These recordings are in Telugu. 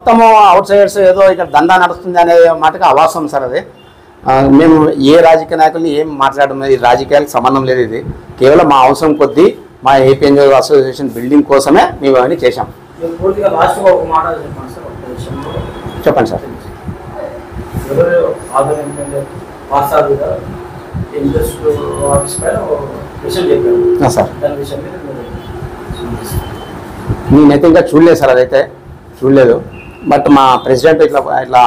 మొత్తము అవుట్ సైడర్స్ ఏదో ఇక్కడ దందా నడుస్తుంది అనే మాటకి అవాస్తవం సార్ అది. మేము ఏ రాజకీయ నాయకుల్ని ఏం మాట్లాడడం లేదు, రాజకీయాలకు సంబంధం లేదు. ఇది కేవలం మా అవసరం కొద్దీ మా ఏపీ ఎన్జిఓ అసోసియేషన్ బిల్డింగ్ కోసమే మేము అవన్నీ చేశాం. చెప్పండి సార్. సార్ నేనైతే ఇంకా చూడలేదు సార్, అదైతే చూడలేదు. బట్ మా ప్రెసిడెంట్ ఇట్లా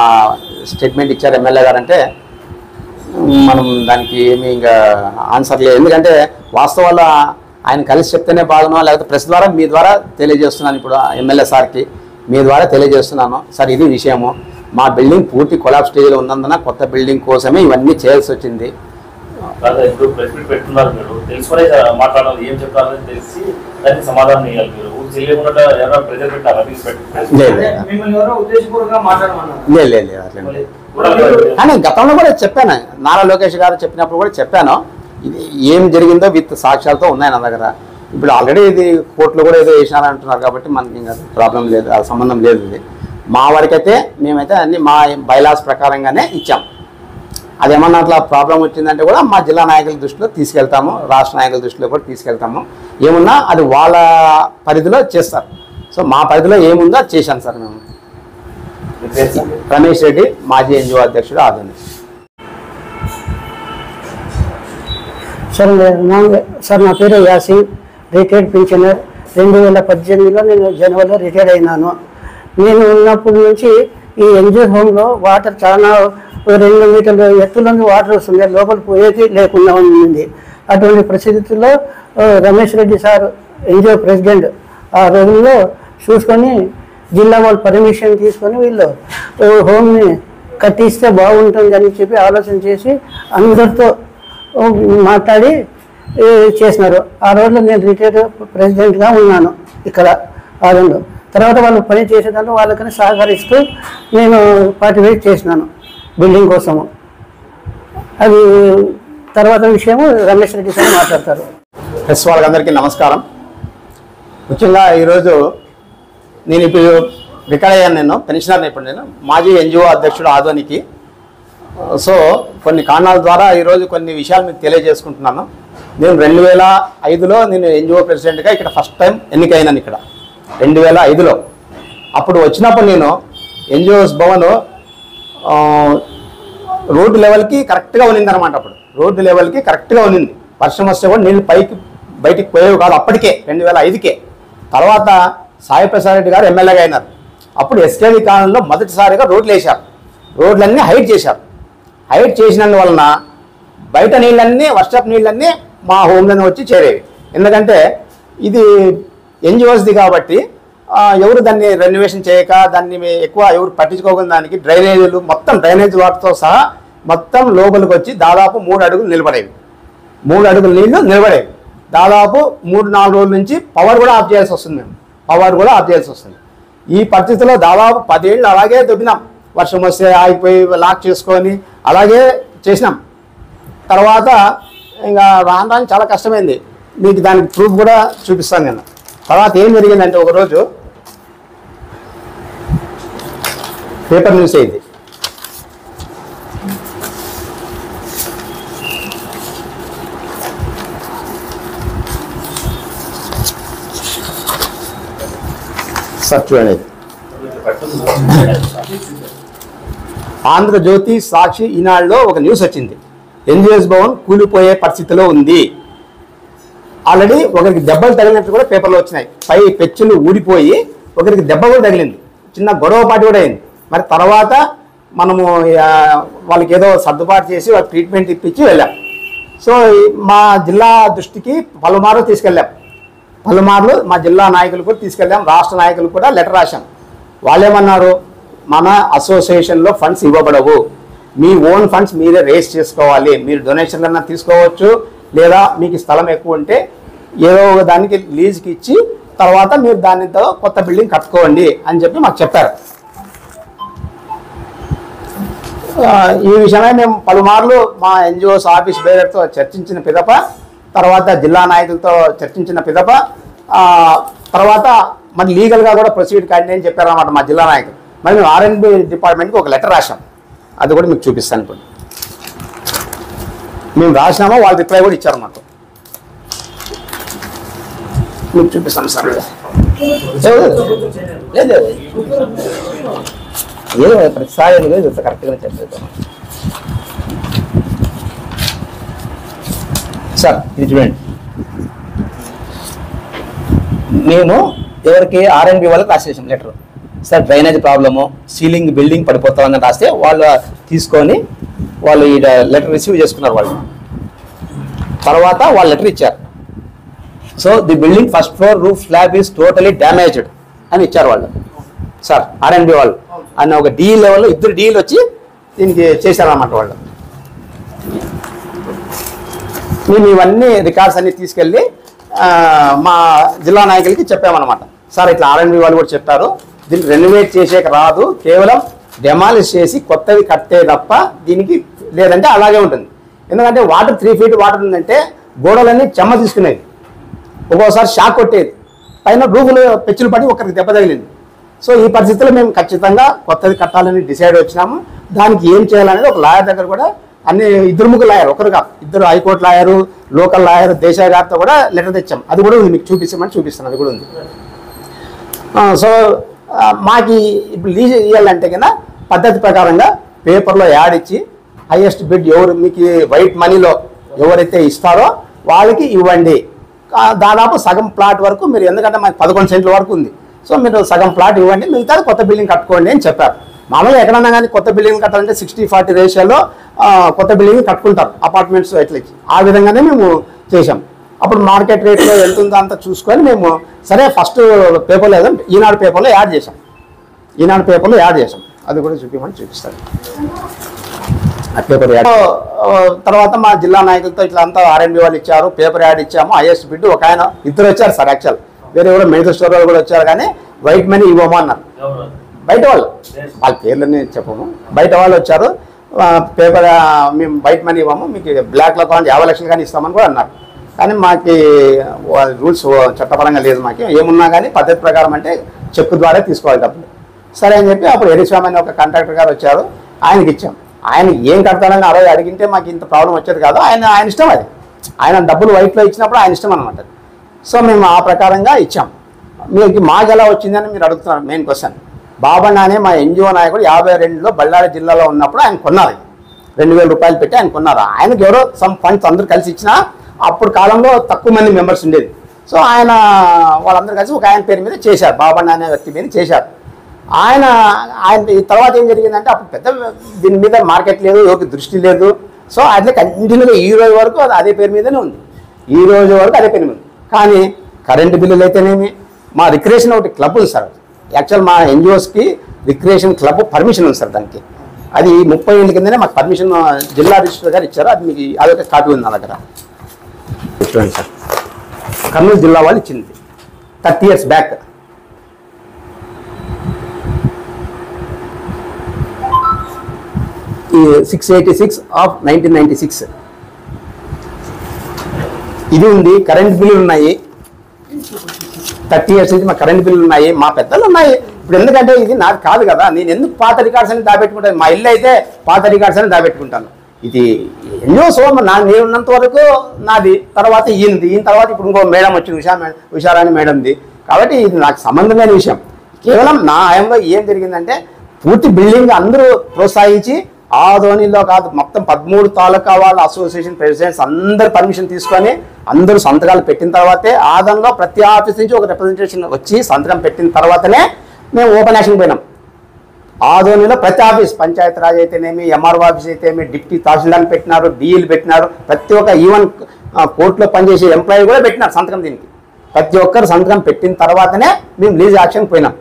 స్టేట్మెంట్ ఇచ్చారు ఎమ్మెల్యే గారు అంటే మనం దానికి ఏమి ఇంకా ఆన్సర్ లేదు. ఎందుకంటే వాస్తవాలు ఆయన కలిసి చెప్తేనే బాగున్నా, లేకపోతే ప్రెస్ ద్వారా మీ ద్వారా తెలియజేస్తున్నాను. ఇప్పుడు ఎమ్మెల్యే సార్కి మీ ద్వారా తెలియజేస్తున్నాను. సార్ ఇది విషయము, మా బిల్డింగ్ పూర్తి కొలాప్స్ స్టేజ్లో ఉన్నందున కొత్త బిల్డింగ్ కోసమే ఇవన్నీ చేయాల్సి వచ్చింది. కానీ గతంలో కూడా చెప్పాను, నారా లోకేష్ గారు చెప్పినప్పుడు కూడా చెప్పాను, ఇది ఏం జరిగిందో విత్ సాక్ష్యాలతో ఉన్నాయి నా దగ్గర. ఇప్పుడు ఆల్రెడీ ఇది కోర్టులో కూడా ఏదో వేసినారని అంటున్నారు కాబట్టి మనకి ఇంకా ప్రాబ్లం లేదు, ఆ సంబంధం లేదు. ఇది మా వరకైతే మేమైతే అన్ని మా బైలాస్ ప్రకారంగానే ఇచ్చాం. అదేమన్నా అట్లా ప్రాబ్లం వచ్చిందంటే కూడా మా జిల్లా నాయకుల దృష్టిలో తీసుకెళ్తాము, రాష్ట్ర నాయకుల దృష్టిలో కూడా తీసుకెళ్తాము. ఏమున్నా అది వాళ్ళ పరిధిలో చేస్తారు. సో మా పరిధిలో ఏముందో అది చేశాను సార్. మేము రమేష్ రెడ్డి, మాజీ ఎన్జిఓ అధ్యక్షుడు, ఆదోని. సార్ నా పేరు యాసిన్, రిటైర్డ్ పింఛనర్. 2018లో నేను జనవరిలో రిటైర్డ్ అయినాను. నేను ఉన్నప్పటి నుంచి ఈ ఎన్జిఓ హోమ్లో వాటర్ చాలా 2 మీటర్ల ఎత్తులో వాటర్ వస్తుంది, లోపల పోయేది లేకుండా ఉంది. అటువంటి పరిస్థితుల్లో Ramesh Reddy sir NGO president ఆ రోజుల్లో చూసుకొని జిల్లా వాళ్ళు పర్మిషన్ తీసుకొని వీళ్ళు హోమ్ని కట్టిస్తే బాగుంటుంది అని చెప్పి ఆలోచన చేసి అందరితో మాట్లాడి చేసినారు. ఆ రోజులో నేను రిటైర్డ్ ప్రెసిడెంట్గా ఉన్నాను ఇక్కడ ఆదంలో. తర్వాత వాళ్ళు పని చేసేదాంట్లో వాళ్ళకని సహకరిస్తూ నేను పార్టిసిపేట్ చేసినాను బిల్డింగ్ కోసము. అది తర్వాత విషయము రమేష్ రెడ్డి సార్ మాట్లాడతారు. ప్రెస్ వాళ్ళందరికీ నమస్కారం. ముఖ్యంగా ఈరోజు నేను ఇప్పుడు రికార్డ్ అయ్యాను, నేను పెన్షనర్ని. ఇప్పుడు నేను మాజీ ఎన్జిఓ అధ్యక్షుడు ఆదోనికి. సో కొన్ని కారణాల ద్వారా ఈరోజు కొన్ని విషయాలు మీకు తెలియజేసుకుంటున్నాను. నేను 2005లో నేను ఎన్జిఓ ప్రెసిడెంట్గా ఇక్కడ ఫస్ట్ టైం ఎన్నికైనాను ఇక్కడ 2005లో. అప్పుడు వచ్చినప్పుడు నేను ఎన్జిఓస్ భవన్ రోడ్డు లెవెల్కి కరెక్ట్గా ఉన్నింది అనమాట. అప్పుడు రోడ్డు లెవెల్కి కరెక్ట్గా ఉన్నింది. వర్షం వస్తే కూడా నీళ్ళు బయటికి పోయేవి కాదు అప్పటికే 2005కే. తర్వాత సాయి ప్రసాద్ రెడ్డి గారు ఎమ్మెల్యేగా అయినారు. అప్పుడు ఎస్కేడి కాలంలో మొదటిసారిగా రోడ్లు వేశారు, రోడ్లన్నీ హైట్ చేశారు. హైట్ చేసినందువలన బయట నీళ్ళన్నీ, వర్షపు నీళ్ళన్నీ మా హోమ్లోనే వచ్చి చేరేవి. ఎందుకంటే ఇది ఎన్జిఓస్ది కాబట్టి ఎవరు దాన్ని రెన్యువేషన్ చేయక, దాన్ని ఎక్కువ ఎవరు పట్టించుకోకుండా దానికి డ్రైనేజీలు మొత్తం డ్రైనేజ్ వాటర్తో సహా మొత్తం లోపలికి వచ్చి దాదాపు 3 అడుగులు నిలబడేవి. 3 అడుగులు నీళ్లు నిలబడేవి. దాదాపు 3-4 రోజుల నుంచి పవర్ కూడా ఆఫ్ చేయాల్సి వస్తుంది. ఈ పరిస్థితిలో దాదాపు 10 ఏళ్ళు అలాగే దొబ్బినాం. వర్షం వస్తే ఆగిపోయి లాక్ చేసుకొని అలాగే చేసినాం. తర్వాత ఇంకా రాను చాలా కష్టమైంది. మీకు దానికి ప్రూఫ్ కూడా చూపిస్తాను నేను. తర్వాత ఏం జరిగిందంటే ఒకరోజు పేపర్ న్యూస్ అయింది. సర్చ్ అనేది ఆంధ్రజ్యోతి, సాక్షి, ఈనాడులో ఒక న్యూస్ వచ్చింది. ఎన్జిఓస్ భవన్ కూలిపోయే పరిస్థితిలో ఉంది. ఆల్రెడీ ఒకరికి దెబ్బలు తగిలినట్టు కూడా పేపర్లో వచ్చినాయి. పై పెచ్చులు ఊడిపోయి ఒకరికి దెబ్బ కూడా తగిలింది, చిన్న గొడవ పాటు కూడా అయింది. మరి తర్వాత మనము వాళ్ళకి ఏదో సర్దుబాటు చేసి వాళ్ళకి ట్రీట్మెంట్ ఇప్పించి వెళ్ళాం. సో మా జిల్లా దృష్టికి పలుమార్లు తీసుకెళ్ళాం. పలుమార్లు మా జిల్లా నాయకులు కూడా తీసుకెళ్ళాం, రాష్ట్ర నాయకులు కూడా లెటర్ రాశాం. వాళ్ళేమన్నారు, మన అసోసియేషన్లో ఫండ్స్ ఇవ్వబడవు, మీ ఓన్ ఫండ్స్ మీరే రేస్ చేసుకోవాలి, మీరు డొనేషన్ కన్నా తీసుకోవచ్చు, లేదా మీకు స్థలం ఎక్కువ ఉంటే ఏదో ఒక దానికి లీజ్కి ఇచ్చి తర్వాత మీరు దానితో కొత్త బిల్డింగ్ కట్టుకోండి అని చెప్పి మాకు చెప్పారు. ఈ విషయమే మేము పలుమార్లు మా ఎన్జిఓస్ ఆఫీస్ బేరర్తో చర్చించిన పిదప, తర్వాత జిల్లా నాయకులతో చర్చించిన పిదప, తర్వాత మరి లీగల్గా కూడా ప్రొసీడ్ కండి అని చెప్పారన్నమాట మా జిల్లా నాయకులు. మరి మేము R&B డిపార్ట్మెంట్కి ఒక లెటర్ రాసాం, అది కూడా మీకు చూపిస్తాను. ఇప్పుడు మేము రాసినామో వాళ్ళు రిప్లై కూడా ఇచ్చారు మాకు, మీకు చూపిస్తాను సార్. లేదు ఏదో ప్రతిసారి కరెక్ట్గా చెప్పేద్దాం సార్. ఇది చూడండి, మేము ఎవరికి R&B వాళ్ళకి రాసేసాం letter. Sir drainage problem, ceiling building పడిపోతామని రాస్తే వాళ్ళు తీసుకొని వాళ్ళు ఈ లెటర్ రిసీవ్ చేసుకున్నారు. వాళ్ళు తర్వాత వాళ్ళు లెటర్ ఇచ్చారు. So the building first floor roof slab is totally damaged అని ఇచ్చారు వాళ్ళు. సార్ R&B వాళ్ళు అన్న ఒక డీ లెవెల్లో 2 డీలు వచ్చి దీనికి చేశారన్నమాట వాళ్ళు. మేము ఇవన్నీ రికార్డ్స్ అన్ని తీసుకెళ్ళి మా జిల్లా నాయకులకి చెప్పామన్నమాట. సార్ ఇట్లా R&B వాళ్ళు కూడా చెప్పారు, దీన్ని రెనోవేట్ చేసేక రాదు, కేవలం డెమాలిష్ చేసి కొత్తవి కట్టే తప్ప దీనికి లేదంటే అలాగే ఉంటుంది. ఎందుకంటే వాటర్ 3 feet వాటర్ ఉందంటే గోడలన్నీ చెమ్మ తీసుకునేది, ఒక్కోసారి షాక్ కొట్టేది, పైన రూఫులు పెచ్చులు పడి ఒకరికి దెబ్బ తగిలింది. సో ఈ పరిస్థితుల్లో మేము ఖచ్చితంగా కొత్తది కట్టాలని డిసైడ్ వచ్చినాము. దానికి ఏం చేయాలనేది ఒక లాయర్ దగ్గర కూడా అన్ని 2 ముగ్గురు లాయర్, ఒకరు కాదు 2 high court lawyer, local lawyer Desai గారితో కూడా లెటర్ తెచ్చాం. అది కూడా ఉంది, మీకు చూపిస్తాను, అది కూడా ఉంది. సో మాకు ఇప్పుడు లీజ్ ఇవ్వాలంటే కన్నా పద్ధతి ప్రకారంగా పేపర్లో యాడ్ ఇచ్చి హైయెస్ట్ బిడ్ ఎవరు మీకు వైట్ మనీలో ఎవరైతే ఇస్తారో వాళ్ళకి ఇవ్వండి. దాదాపు సగం ప్లాట్ వరకు మీరు, ఎందుకంటే మాకు 11 సెంట్ల వరకు ఉంది, సో మీరు సగం ప్లాట్ ఇవ్వండి, మిగతాది కొత్త బిల్డింగ్ కట్టుకోండి అని చెప్పారు. మామూలుగా ఎక్కడన్నా కానీ కొత్త బిల్డింగ్ కట్టాలంటే 60-40 రేషియోలో కొత్త బిల్డింగ్ కట్టుకుంటారు అపార్ట్మెంట్స్ ఎట్లా. ఆ విధంగానే మేము చేసాం. అప్పుడు మార్కెట్ రేట్లో ఎంత ఉందో అంతా చూసుకొని మేము సరే ఫస్ట్ పేపర్లో ఏదంటే ఈనాడు పేపర్లో యాడ్ చేసాం. అది కూడా చూపిస్తాను. ఆ పేపర్ యాడ్ తర్వాత మా జిల్లా నాయకులతో ఇట్లా అంతా R&B వాళ్ళు ఇచ్చారు, పేపర్ యాడ్ ఇచ్చాము. హైయెస్ట్ బిడ్ ఒక ఆయన 2 వచ్చారు సార్. యాక్చువల్ వేరే ఎవరో మెడికల్ స్టోర్ వాళ్ళు కూడా వచ్చారు, కానీ వైట్ మనీ ఇవ్వము అన్నారు. బయట వాళ్ళు, వాళ్ళ పేర్లన్నీ చెప్పము, బయట వాళ్ళు వచ్చారు. పేపర్ మేము వైట్ మనీ ఇవ్వము, మీకు బ్లాక్లో కావాలి 50 లక్షలు కానీ ఇస్తామని కూడా అన్నారు. కానీ మాకు రూల్స్ చట్టపరంగా లేదు, మాకు ఏమున్నా కానీ పద్ధతి ప్రకారం అంటే చెక్ ద్వారా తీసుకోవాలి డబ్బులు. సరే అని చెప్పి అప్పుడు ఎరిస్వామి అని ఒక కాంట్రాక్టర్ గారు వచ్చారు, ఆయనకి ఇచ్చాం. ఆయన ఏం కడతానని ఆ రోజు అడిగింటే మాకు ఇంత ప్రాబ్లం వచ్చేది కాదు, ఆయన ఇష్టం. అది ఆయన డబ్బులు వైట్లో ఇచ్చినప్పుడు ఆయన ఇష్టం అనమాట. సో మేము ఆ ప్రకారంగా ఇచ్చాం. మీకు మాకు ఎలా వచ్చిందని మీరు అడుగుతున్నారు మెయిన్ క్వశ్చన్. బాబన్న అనే మా NGO నాయకుడు 52లో బళ్ళారి జిల్లాలో ఉన్నప్పుడు ఆయన కొన్నారు, 2000 రూపాయలు పెట్టి ఆయన కొన్నారు. ఆయనకు ఎవరో సమ్ ఫండ్స్ అందరూ కలిసి ఇచ్చినా అప్పుడు కాలంలో తక్కువ మంది మెంబర్స్ ఉండేది. సో ఆయన వాళ్ళందరూ కలిసి ఒక ఆయన పేరు మీద చేశారు, బాబన్న అనే వ్యక్తి మీద చేశారు. ఆయన తర్వాత ఏం జరిగిందంటే అప్పుడు పెద్ద దీని మీద మార్కెట్ లేదు, ఎవరికి దృష్టి లేదు. సో అట్లా కంటిన్యూగా ఈ రోజు వరకు అదే పేరు మీదనే ఉంది, అదే పేరు మీద. కానీ కరెంటు బిల్లులు అయితేనేమి, మా రిక్రియేషన్ ఒకటి క్లబ్ ఉంది సార్. యాక్చువల్ మా NGOస్కి రిక్రియేషన్ క్లబ్ పర్మిషన్ ఉంది సార్. దానికి అది 30 ఏళ్ళ కిందనే మాకు పర్మిషన్ జిల్లా రిజిస్టర్ గారు ఇచ్చారు. అది మీకు అదొక కాపీ ఉంది నా దగ్గర. చూడండి సార్, కర్నూలు జిల్లా వాళ్ళు ఇచ్చింది 30 years బ్యాక్. ఈ 686 of 1996 ఇది ఉంది. కరెంట్ బిల్లులు ఉన్నాయి, 30 years నుంచి మా కరెంట్ బిల్లులు ఉన్నాయి, మా పెద్దలు ఉన్నాయి. ఇప్పుడు ఎందుకంటే ఇది నాకు కాదు కదా, నేను ఎందుకు పాత రికార్డ్స్ అని దాపెట్టుకుంటాను? మా ఇల్లు అయితే పాత రికార్డ్స్ అని దాపెట్టుకుంటాను. ఇది ఎన్నో నేను ఉన్నంత వరకు నాది, తర్వాత ఈయన తర్వాత ఇప్పుడు ఇంకో మేడం వచ్చింది, ఉషారాణి మేడంది. కాబట్టి ఇది నాకు సంబంధమైన విషయం. కేవలం నా ఆయంలో ఏం జరిగిందంటే పూర్తి బిల్డింగ్ అందరూ ప్రోత్సహించి ఆదోనిలో కాదు మొత్తం 13 తాలూకా వాళ్ళ అసోసియేషన్ ప్రెసిడెంట్స్ అందరు పర్మిషన్ తీసుకొని అందరూ సంతకాలు పెట్టిన తర్వాతే ఆదోన్లో ప్రతి ఆఫీస్ నుంచి ఒక రిప్రజెంటేషన్ వచ్చి సంతకం పెట్టిన తర్వాతనే మేము ఓపెన్ యాక్షన్ పోయినాం. ఆదోనిలో ప్రతి ఆఫీస్, పంచాయతీరాజ్ అయితేనేమి, MRO ఆఫీస్ అయితేనేమి, డిప్యూటీ తహసీల్దార్ని పెట్టినారు, DEలు పెట్టినారు, ప్రతి ఒక్క ఈవెన్ కోర్టులో పనిచేసే ఎంప్లాయీ కూడా పెట్టినారు సంతకం. దీనికి ప్రతి ఒక్కరు సంతకం పెట్టిన తర్వాతనే మేము లీజ్ యాక్షన్ పోయినాం.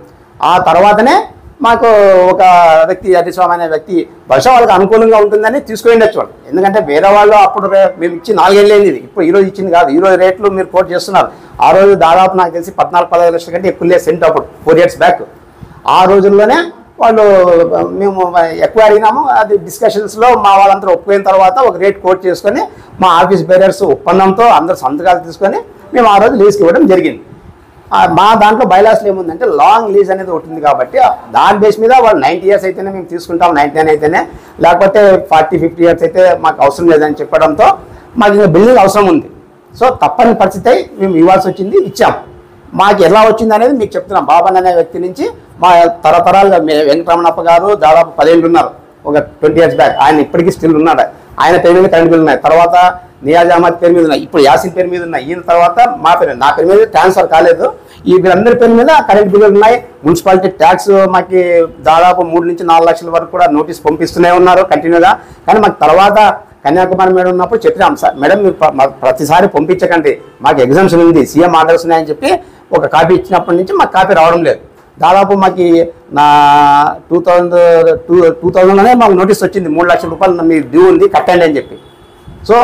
ఆ తర్వాతనే మాకు ఒక వ్యక్తి హరిస్వామి అనే వ్యక్తి బహుశా వాళ్ళకి అనుకూలంగా ఉంటుందని తీసుకువెళ్ళొచ్చు వాళ్ళు. ఎందుకంటే వేరే వాళ్ళు అప్పుడు మేము ఇచ్చి 4 ఏళ్ళు అయింది, ఇప్పుడు ఈరోజు ఇచ్చింది కాదు. ఈరోజు రేట్లు మీరు కోట్ చేస్తున్నారు. ఆ రోజు దాదాపు నాకు తెలిసి 14-15 లక్షల కంటే ఎక్కువ లేదు సెంట్ అప్పుడు 4 years బ్యాక్. ఆ రోజుల్లోనే వాళ్ళు మేము ఎక్కువ అడిగినాము. అది డిస్కషన్స్లో మా వాళ్ళందరూ ఒప్పుకున్న తర్వాత ఒక రేట్ కోట్ చేసుకొని మా ఆఫీస్ బేరర్స్ ఒప్పందంతో అందరూ సంతకాలు తీసుకొని మేము ఆ రోజు లీజ్కి ఇవ్వడం జరిగింది. మా దాంట్లో బైలాస్లో ఏముందంటే లాంగ్ లీజ్ అనేది ఉంటుంది కాబట్టి దాని బేస్ మీద వాళ్ళు 90 years అయితేనే మేము తీసుకుంటాం, 99 అయితేనే, లేకపోతే 40-50 years అయితే మాకు అవసరం లేదని చెప్పడంతో మాకు ఇంకా బిల్డింగ్ అవసరం ఉంది. సో తప్పని పరిస్థితి మేము ఇవ్వాల్సి వచ్చింది, ఇచ్చాం. మాకు ఎలా వచ్చింది అనేది మీకు చెప్తున్నాం. బాబన్ అనే వ్యక్తి నుంచి మా తరతరాలుగా వెంకటరమణప్ప గారు దాదాపు 10 ఏళ్ళు ఉన్నారు, ఒక 20 years బ్యాక్. ఆయన ఇప్పటికీ స్టిల్ ఉన్నాడు. ఆయన పేరు మీద కరెంట్ బిల్లు ఉన్నాయి. తర్వాత నియాజ్ అహ్మద్ పేరు మీద ఉన్నాయి, ఇప్పుడు యాసిన్ పేరు మీద ఉన్నాయి. ఈయన తర్వాత నా పేరు మీద ట్రాన్స్ఫర్ కాలేదు. ఈ వీళ్ళందరి పేరు మీద కరెంట్ బిల్లులు ఉన్నాయి. మున్సిపాలిటీ ట్యాక్స్ మాకు దాదాపు 3 నుంచి 4 లక్షల వరకు కూడా నోటీస్ పంపిస్తూనే ఉన్నారు కంటిన్యూగా. కానీ మాకు తర్వాత కన్యాకుమారి మేడం ఉన్నప్పుడు చెప్పినాం, సార్ మేడం మీరు ప్రతిసారి పంపించకండి, మాకు ఎగ్జామ్షన్ ఉంది, సీఎం ఆర్డర్స్ ఉన్నాయని చెప్పి ఒక కాపీ ఇచ్చినప్పటి నుంచి మాకు కాపీ రావడం లేదు. దాదాపు మాకు నా 2000లోనే మాకు నోటీస్ వచ్చింది, 3 లక్షల రూపాయలు మీ డ్యూ ఉంది కట్టండి అని చెప్పి. సో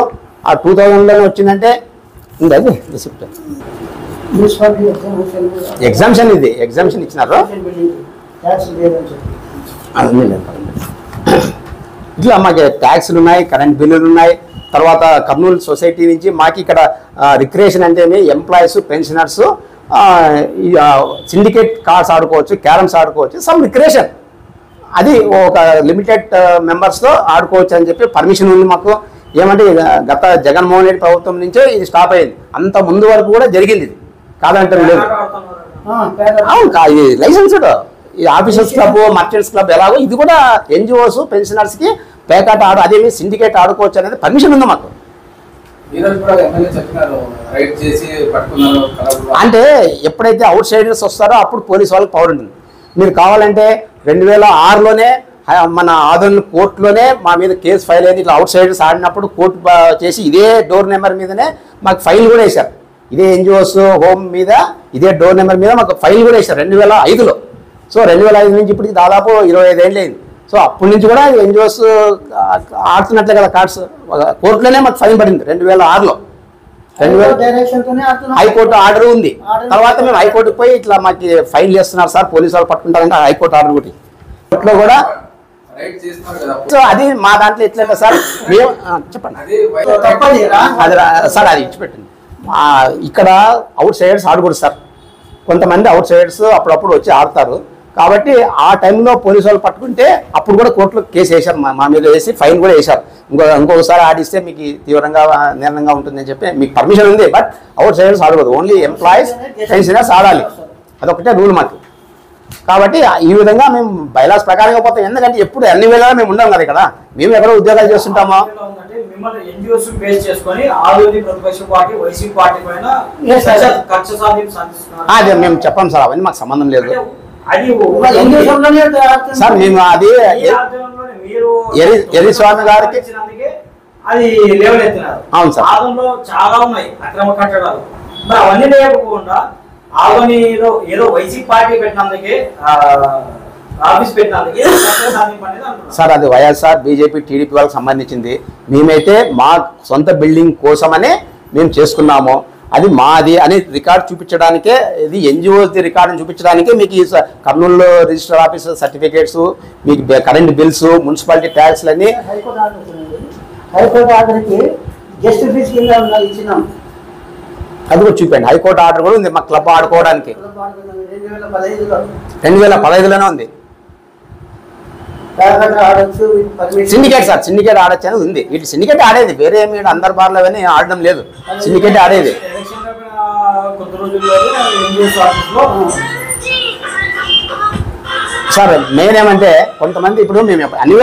ఆ 2000లోనే వచ్చిందంటే ఉంది అది రిసిప్ట్. ఎగ్జామ్షన్ ఇది ఎగ్జామ్షన్ ఇచ్చినారు. ఇట్లా మాకు ట్యాక్స్లు ఉన్నాయి, కరెంట్ బిల్లులు ఉన్నాయి. తర్వాత కర్నూలు సొసైటీ నుంచి మాకు ఇక్కడ రిక్రియేషన్ అంటే ఎంప్లాయీస్, పెన్షనర్స్ సిండికేట్ కార్డ్స్ ఆడుకోవచ్చు, క్యారమ్స్ ఆడుకోవచ్చు, సమ్ రిక్రియేషన్. అది ఒక లిమిటెడ్ మెంబర్స్తో ఆడుకోవచ్చు అని చెప్పి పర్మిషన్ ఉంది మాకు. ఏమంటే గత జగన్మోహన్ రెడ్డి ప్రభుత్వం నుంచే ఇది స్టాప్ అయింది. అంత ముందు వరకు కూడా జరిగింది ఇది, కాదంటే లేదు. అవును, ఇది లైసెన్స్డ్. ఈ ఆఫీసర్స్ క్లబ్, మర్చెంట్స్ క్లబ్ ఎలాగో ఇది కూడా ఎన్జిఓస్, పెన్షనర్స్కి పేకాట అదేమి సిండికేట్ ఆడుకోవచ్చు అనేది పర్మిషన్ ఉంది మాకు. అంటే ఎప్పుడైతే అవుట్ సైడర్స్ వస్తారో అప్పుడు పోలీస్ వాళ్ళకి పవర్ ఉంటుంది. మీరు కావాలంటే 2006లోనే మన ఆదరణ కోర్టులోనే మా మీద కేసు ఫైల్ అయింది. ఇట్లా అవుట్ సైడర్స్ ఆడినప్పుడు కోర్టు చేసి ఇదే డోర్ నెంబర్ మీదనే మాకు ఫైల్ కూడా వేశారు. ఇదే ఎన్జిఓస్ హోమ్ మీద ఇదే డోర్ నెంబర్ మీద మాకు ఫైల్ కూడా వేశారు 2005లో. సో 2005 నుంచి ఇప్పటికి దాదాపు 25 ఏళ్ళు అయింది. సో అప్పటి నుంచి కూడా ఎన్జిఓస్ ఆడుతున్నట్లే కదా కార్డ్స్. కోర్టులోనే మాకు ఫైన్ పడింది 2006లో. హైకోర్టు ఆర్డర్ ఉంది. తర్వాత మేము హైకోర్టుకు పోయి ఇట్లా మాకు ఫైన్ చేస్తున్నారు సార్, పోలీసు వాళ్ళు పట్టుకుంటారంటే హైకోర్టు ఆర్డర్ ఒకటి కోర్టులో కూడా. సో అది మా దాంట్లో ఎట్లంటే సార్ మేము చెప్పండి అది సార్, అది ఇచ్చిపెట్టండి. ఇక్కడ అవుట్ సైడర్స్ ఆడకూడదు సార్. కొంతమంది అవుట్ సైడర్స్ అప్పుడప్పుడు వచ్చి ఆడతారు. కాబట్టి ఆ టైంలో పోలీసు వాళ్ళు పట్టుకుంటే అప్పుడు కూడా కోర్టులో కేసు వేశారు, మా మీద వేసి ఫైన్ కూడా వేశారు. ఇంకొకసారి ఆడిస్తే మీకు తీవ్రంగా నిర్ణయంగా ఉంటుందని చెప్పి మీకు పర్మిషన్ ఉంది. బట్ అవుట్ సైడర్స్ ఆడకూడదు, ఓన్లీ ఎంప్లాయీస్, పెన్షనర్స్ ఆడాలి. అదొకటే రూల్ మాకు. కాబట్టి ఈ విధంగా మేము బైలాస్ ప్రకారంగా పోతాం. ఎందుకంటే ఎప్పుడు అన్ని వేళ మేము ఉండం కదా ఇక్కడ, మేము ఎక్కడో ఉద్యోగాలు చేస్తుంటామో. అదే మేము చెప్పాం సార్, అవన్నీ మాకు సంబంధం లేదు సార్. మేము అది ఎర్రిస్వామి గారికి అది లేవనెత్తినారు. అవును సార్, ఆదంలో చాలా ఉన్నాయి అక్రమ కట్టడాలు. మరి అవన్నీ లేకపోకుండా ఆదోనిలో ఏదో వైసీపీ పార్టీ పెట్టినందుకే ఆఫీస్ పెట్టినందుకే సార్ అది వైఎస్ఆర్, బీజేపీ, టీడీపీ వాళ్ళకి సంబంధించింది. మేమైతే మా సొంత బిల్డింగ్ కోసమనే మేము చేసుకున్నాము. అది మాది అని రికార్డు చూపించడానికే, ఇది ఎన్జిఓది రికార్డుని చూపించడానికే మీకు ఈ కర్నూలులో రిజిస్టర్ ఆఫీస్ సర్టిఫికేట్స్, మీకు కరెంట్ బిల్స్, మున్సిపాలిటీ ట్యాక్స్లు అన్నీ. హైకోర్టు ఆర్డర్కి గెస్ట్ ఫీజు కింద ఇచ్చినాం. అది కూడా చూపండి. హైకోర్టు ఆర్డర్ కూడా ఉంది మా క్లబ్ ఆడుకోవడానికి. 2015లోనే ఉంది. సిండికేట్ సార్, సిండికేట్ ఆడొచ్చు అనేది ఉంది. ఇటు సిండికేట్ ఆడేది, వేరే ఏమి అందరి బార్లో అవన్నీ ఆడడం లేదు, సిండికేట్ ఆడేది. సార్ మెయిన్ ఏమంటే కొంతమంది ఇప్పుడు మేము అన్ని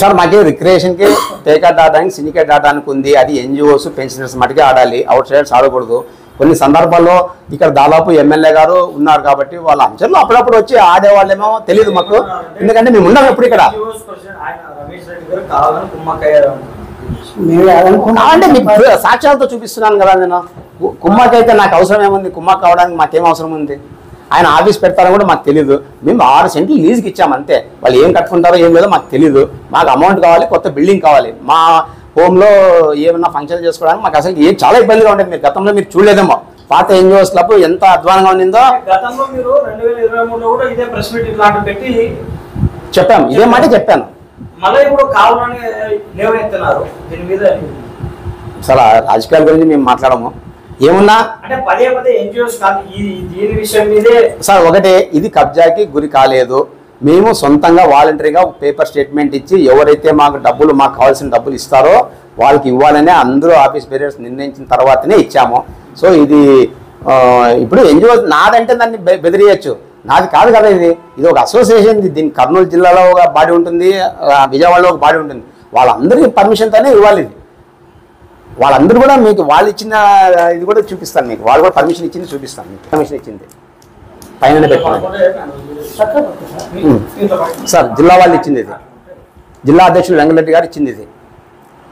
సార్ మాకే రిక్రియేషన్కి పేకాట్ ఆడడానికి, సిండికేట్ ఆడడానికి ఉంది. అది ఎన్జిఓస్, పెన్షనర్స్ మటుకే ఆడాలి, అవుట్ సైడర్స్ ఆడకూడదు. కొన్ని సందర్భాల్లో ఇక్కడ దాదాపు ఎమ్మెల్యే గారు ఉన్నారు కాబట్టి వాళ్ళ అంచనలు అప్పుడప్పుడు వచ్చి ఆడేవాళ్ళేమో తెలియదు మాకు, ఎందుకంటే మేము ఉన్నాం ఎప్పుడు ఇక్కడ. అంటే మీకు సాక్ష్యాలతో చూపిస్తున్నాను కదా నేను. కుమ్మకైతే నాకు అవసరం ఏముంది, కుమ్మక్ కావడానికి మాకేం అవసరం ఉంది? ఆయన ఆఫీస్ పెడతారో కూడా మాకు తెలియదు. మేము 6 సెంట్లు లీజుకి ఇచ్చాము అంతే. వాళ్ళు ఏం కట్టుకుంటారో ఏం లేదో మాకు తెలియదు. మాకు అమౌంట్ కావాలి, కొత్త బిల్డింగ్ కావాలి. మా హోమ్లో ఏమన్నా ఫంక్షన్ చేసుకోవడానికి మాకు అసలు ఏం చాలా ఇబ్బందిగా ఉండేది. మీరు గతంలో మీరు చూడలేదేమో పాత ఎన్జిఓస్ క్లబ్ ఎంత అధ్వానంగా ఉండిందో. గతంలో మీరు 2023లో కూడా ఇదే ప్రెస్ మీట్ ఇట్లాంటి పెట్టి చెప్పాను, ఇదే మాట చెప్పాను. మళ్ళీ ఇప్పుడు కావాలని లేవనెత్తున్నారు దీని మీద. అసలు రాజకీయాల గురించి మేము మాట్లాడము. ఏమున్నా అంటే పదే పదే ఎన్జిఓస్ కాదు దీని విషయం మీదే. సార్ ఒకటే, ఇది కబ్జాకి గురి కాలేదు. మేము సొంతంగా వాలంటరీగా పేపర్ స్టేట్మెంట్ ఇచ్చి ఎవరైతే మాకు కావాల్సిన డబ్బులు ఇస్తారో వాళ్ళకి ఇవ్వాలనే అందరూ ఆఫీస్ బేరియర్స్ నిర్ణయించిన తర్వాతనే ఇచ్చాము. సో ఇది ఇప్పుడు ఎన్జిఓ నాదంటే దాన్ని బెదిరియచ్చు, నాది కాదు కదా. ఇది ఒక అసోసియేషన్. దీనికి కర్నూలు జిల్లాలో ఒక బాడీ ఉంటుంది, విజయవాడలో ఒక బాడీ ఉంటుంది. వాళ్ళందరికీ పర్మిషన్తోనే ఇవ్వాలి. ఇది వాళ్ళందరూ కూడా మీకు వాళ్ళు ఇచ్చిన ఇది కూడా చూపిస్తాను మీకు. వాళ్ళు కూడా పర్మిషన్ ఇచ్చింది చూపిస్తాను మీకు. పర్మిషన్ ఇచ్చింది పైన పెట్టుకోండి సార్. జిల్లా వాళ్ళు ఇచ్చింది ఇది. జిల్లా అధ్యక్షులు వెంకటరెడ్డి గారు ఇచ్చింది ఇది.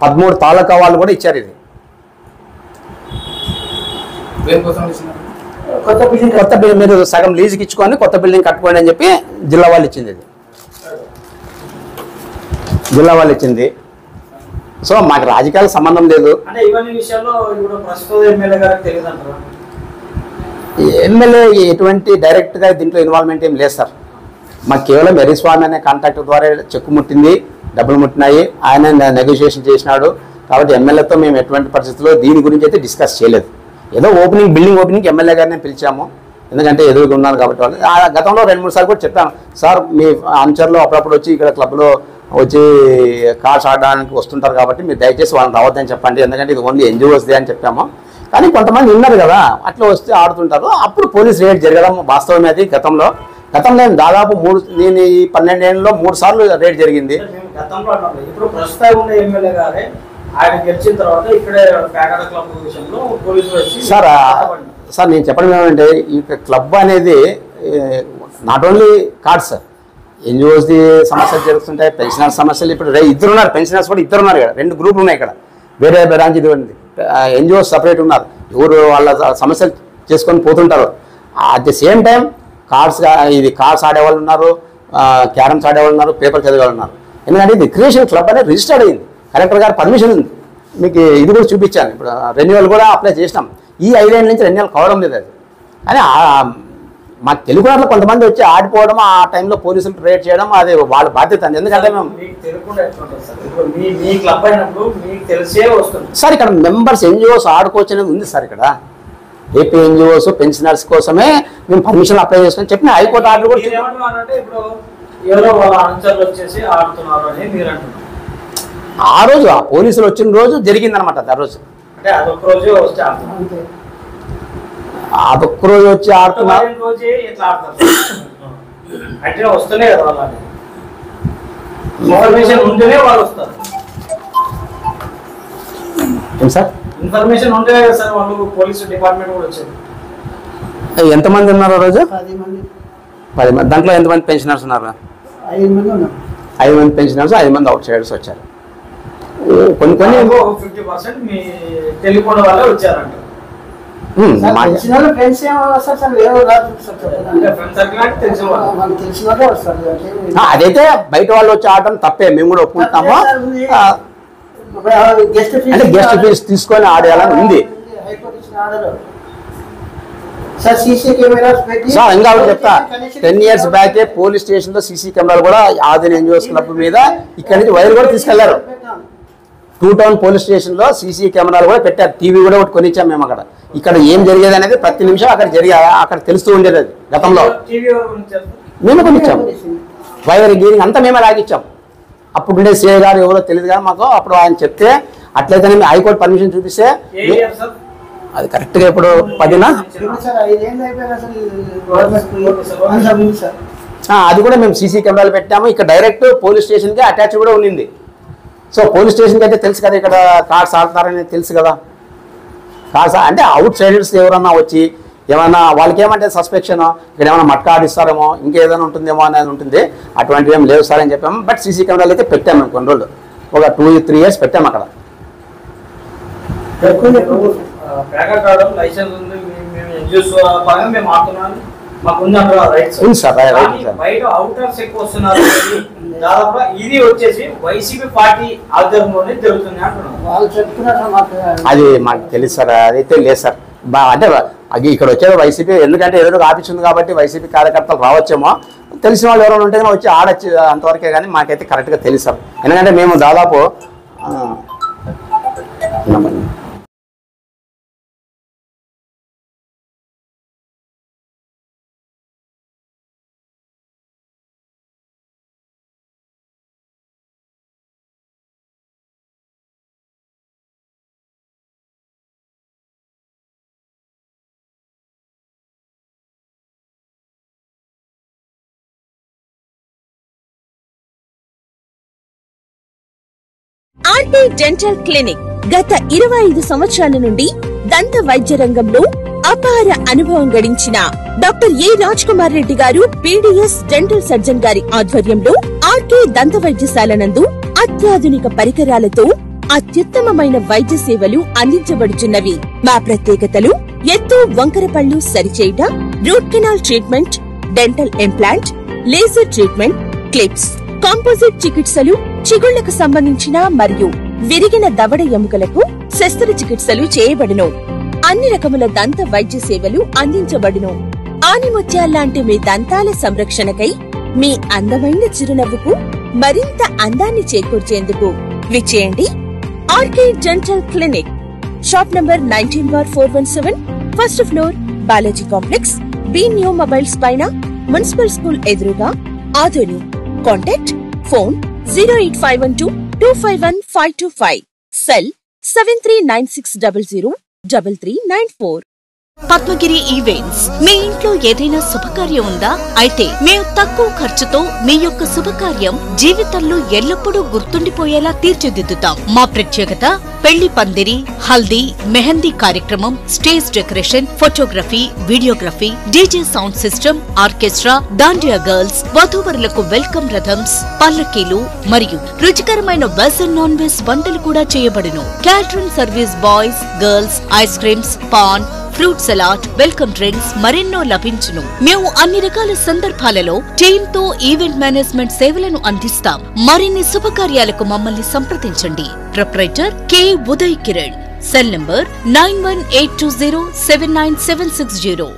13 తాలూకా వాళ్ళు కూడా ఇచ్చారు ఇది. కొత్త బిల్డింగ్ మీరు సగం లీజుకి ఇచ్చుకొని కొత్త బిల్డింగ్ కట్టుకోండి అని చెప్పి జిల్లా వాళ్ళు ఇచ్చింది ఇది. జిల్లా వాళ్ళు ఇచ్చింది. సో మాకు రాజకీయాలకు సంబంధం లేదు. అంటే ఇవన్నీ విషయాల్లో ఇప్పుడు ప్రస్తుత ఎమ్మెల్యే గారికి తెలియదు అంటారా? ఎమ్మెల్యే ఎటువంటి డైరెక్ట్గా దీంట్లో ఇన్వాల్వ్మెంట్ ఏం లేదు సార్. మాకు కేవలం ఎరిస్వామి అనే కాంటాక్ట్ ద్వారా చెక్కు ముట్టింది, డబ్బులు ముట్టినాయి, ఆయన నెగోషియేషన్ చేసినాడు. కాబట్టి ఎమ్మెల్యేతో మేము ఎటువంటి పరిస్థితుల్లో దీని గురించి అయితే డిస్కస్ చేయలేదు. ఏదో బిల్డింగ్ ఓపెనింగ్ ఎమ్మెల్యే గారిని పిలిచాము, ఎందుకంటే ఎదురుగా ఉన్నారు కాబట్టి. వాళ్ళు గతంలో 2-3 సార్లు కూడా చెప్పాను సార్, మీ అనుచరులు అప్పుడప్పుడు వచ్చి ఇక్కడ క్లబ్లో వచ్చి కార్డ్స్ ఆడడానికి వస్తుంటారు కాబట్టి మీరు దయచేసి వాళ్ళని రావద్దని చెప్పండి, ఎందుకంటే ఇది ఓన్లీ ఎన్జిఓస్దే అని చెప్పాము. కానీ కొంతమంది ఉన్నారు కదా అట్లా వస్తే ఆడుతుంటారు. అప్పుడు పోలీస్ రేడ్ జరగడం వాస్తవమే. అది గతంలో దాదాపు నేను ఈ 12 ఏళ్ళలో 3 సార్లు రేడ్ జరిగింది. గతంలో ఇప్పుడు ప్రస్తుతం ఉన్న ఎమ్మెల్యే గారే ఆయన గెలిచిన తర్వాత ఇక్కడే ప్యాకెట్ క్లబ్ విషయంలో పోలీసులు వచ్చి సార్ నేను చెప్పడం ఏమంటే ఈ క్లబ్ అనేది నాట్ ఓన్లీ కార్డ్స్, ఎన్జిఓస్ది సమస్యలు జరుగుతుంటాయి, పెన్షనర్స్ సమస్యలు. ఇప్పుడు ఇద్దరు ఉన్నారు, పెన్షనర్స్ కూడా ఇద్దరు ఉన్నారు. ఇక్కడ 2 గ్రూపులు ఉన్నాయి. ఇక్కడ వేరే బ్రాంచ్ ఇది ఉంది, ఎన్జిఓస్ సపరేట్ ఉన్నారు. ఎవరు వాళ్ళ సమస్యలు చేసుకొని పోతుంటారు. At the same time cards ఆడేవాళ్ళు ఉన్నారు, క్యారమ్స్ ఆడేవాళ్ళు ఉన్నారు, పేపర్ చదివేవాళ్ళు ఉన్నారు. ఎందుకంటే ఇది క్రియేషన్ క్లబ్ అనేది రిజిస్టర్డ్ అయింది, కలెక్టర్ గారు పర్మిషన్ ఉంది. మీకు ఇది కూడా చూపించాను. ఇప్పుడు రెన్యువల్ కూడా అప్లై చేసినాం. ఈ 5 ఏళ్ళ నుంచి రెన్యువల్ కావడం లేదు అది. కానీ మాకు తెలుగునాట్లో కొంతమంది వచ్చి ఆడిపోవడం, ఆ టైంలో పోలీసులు రేడ్ చేయడం అది వాళ్ళ బాధ్యత. ఎందుకంటే మేము సార్ ఇక్కడ మెంబర్స్ ఎన్జిఓస్ ఆడుకోవచ్చు అనేది ఉంది సార్. ఇక్కడ ఏపీ ఎన్జిఓస్ పెన్షనర్స్ కోసమే మేము పర్మిషన్ అప్లై చేసుకొని చెప్పిన హైకోర్టు ఆర్డర్ కూడా. ఆ రోజు ఆ పోలీసులు వచ్చిన రోజు జరిగిందనమాట. ఆ రోజు అదొక్క రోజు వచ్చి ఆడుతున్నారు. సార్ ఇన్ఫర్మేషన్ ఉంటే సార్ వాళ్ళు పోలీసు డిపార్ట్మెంట్ కూడా వచ్చారు. ఎంతమంది ఉన్నారు ఆ రోజు? 10 మంది. దాంట్లో ఎంతమంది పెన్షనర్స్ ఉన్నారు? 5 మంది ఉన్నారు. 5 మంది పెన్షనర్స్, 5 మంది అవుట్ సైడర్స్ వచ్చారు. కొన్ని 50% మీ తెలియకుండా వాళ్ళే వచ్చారంట. అదైతే బయట వాళ్ళు వచ్చి ఆడటం తప్పే, మేము కూడా ఒప్పుకుంటాము. అంటే గెస్ట్ ఫీజ్ తీసుకొని ఆడేయాలని ఉంది సార్. ఇంకా చెప్తా, 10 years బ్యాకే పోలీస్ స్టేషన్ లో సీసీ కెమెరాలు కూడా ఆదిన ఎన్జిఓస్ క్లబ్ మీద ఇక్కడ నుంచి వైర్ కూడా తీసుకెళ్లారు. 2 Town పోలీస్ స్టేషన్ లో సీసీ కెమెరాలు కూడా పెట్టారు. టీవీ కూడా ఒకటి కొనిచ్చాం మేము. అక్కడ ఇక్కడ ఏం జరిగేది అనేది ప్రతి నిమిషం అక్కడ తెలుస్తూ ఉండేది. అది గతంలో మేము కొనిచ్చాము. వైర్ గీరింగ్ అంతా మేమే లాగిచ్చాం. అప్పుడు ఉండే సిఐ గారు ఎవరో తెలియదు కానీ మాకు అప్పుడు ఆయన చెప్తే అట్లయితేనే హైకోర్టు పర్మిషన్ చూపిస్తే అది కరెక్ట్గా ఇప్పుడు 10 అది కూడా మేము సీసీ కెమెరాలు పెట్టాము. ఇక్కడ డైరెక్ట్ పోలీస్ స్టేషన్కి అటాచ్ కూడా ఉండింది. సో పోలీస్ స్టేషన్కి అయితే తెలుసు కదా ఇక్కడ కార్డ్స్ ఆడుతారని తెలుసు కదా. కార్డ్స్ అంటే అవుట్ సైడర్స్ ఎవరన్నా వచ్చి ఏమన్నా వాళ్ళకి ఏమంటే సస్పెక్షన్ ఇక్కడ ఏమైనా మట్కా ఆడిస్తారేమో ఇంకేదైనా ఉంటుందేమో అనేది ఉంటుంది. అటువంటివి ఏం లేవు సార్ అని చెప్పాము. బట్ సీసీ కెమెరాలు అయితే పెట్టాము మేము కొన్ని రోజులు, ఒక 2-3 years పెట్టాము అక్కడ. అది మాకు తెలుసు సార్, అదైతే లేదు సార్. అంటే అది ఇక్కడ వచ్చేది వైసీపీ, ఎందుకంటే ఎదురుగా ఆఫీస్ ఉంది కాబట్టి వైసీపీ కార్యకర్తలు రావచ్చేమో, తెలిసిన వాళ్ళు ఎవరైనా ఉంటే వచ్చి ఆడచ్చు అంతవరకే. కానీ మాకైతే కరెక్ట్గా తెలుసు సార్, ఎందుకంటే మేము దాదాపు ఆర్కే డెంటల్ క్లినిక్ గత 25 సంవత్సరాల నుండి దంత వైద్య రంగంలో అపార అనుభవం గడించిన డాక్టర్ ఏ రాజ్ కుమార్ రెడ్డి గారు పీడీఎస్ డెంటల్ సర్జన్ గారి ఆధ్వర్యంలో ఆర్కే దంత వైద్యశాల నందు అత్యాధునిక పరికరాలతో అత్యుత్తమమైన వైద్య సేవలు అందించబడుచున్నవి. మా ప్రత్యేకతలు ఎత్తు వంకర పళ్ళు సరిచేయుట, root canal treatment, dental implant, laser treatment, clips, composite చికిత్సలు, చిగుళ్లకు సంబంధించిన మరియు విరిగిన దవడ ఎముకలకు శస్త్రచికిత్సలు చేయబడును. అన్ని రకముల దంత వైద్య సేవలు అందించబడును. ఆనిముత్యాల్లాంటి మీ దంతాల సంరక్షణకై మీ అందమైన చిరునవ్వుకు మరింత అందాన్ని చేకూర్చేందుకు విచ్చేయండి RK dental clinic. Shop number 19/417, first floor, Balaji complex, B new mobiles పైన, మున్సిపల్ స్కూల్ ఎదురుగా, Adoni. Contact phone 08512251525, cell 7396003394. Padmagiri events. మీ ఇంట్లో ఏదైనా శుభకార్యం ఉందా? అయితే మేము తక్కువ ఖర్చుతో మీ యొక్క శుభకార్యం జీవితంలో ఎల్లప్పుడూ గుర్తుండిపోయేలా తీర్చిదిద్దుతాం. మా ప్రత్యేకత పెళ్లి పందిరి, హల్దీ, మెహందీ కార్యక్రమం, stage decoration, photography, videography, DJ sound system, orchestra, dandiya girls, వధూవరులకు వెల్కమ్ రథమ్స్, పల్లకీలు మరియు రుచికరమైన వెజ్ అండ్ నాన్ వెజ్ వంటలు కూడా చేయబడును. Catering service, boys, girls, ice creams, paan, fruit salad, welcome drinks మరెన్నో లభించును. మేము అన్ని రకాల సందర్భాలలో టీమ్ తో ఈవెంట్ మేనేజ్మెంట్ సేవలను అందిస్తాం. మరిన్ని శుభకార్యాలకు మమ్మల్ని సంప్రదించండి. Proprietor K Uday Kiran. Cell number 9182079760.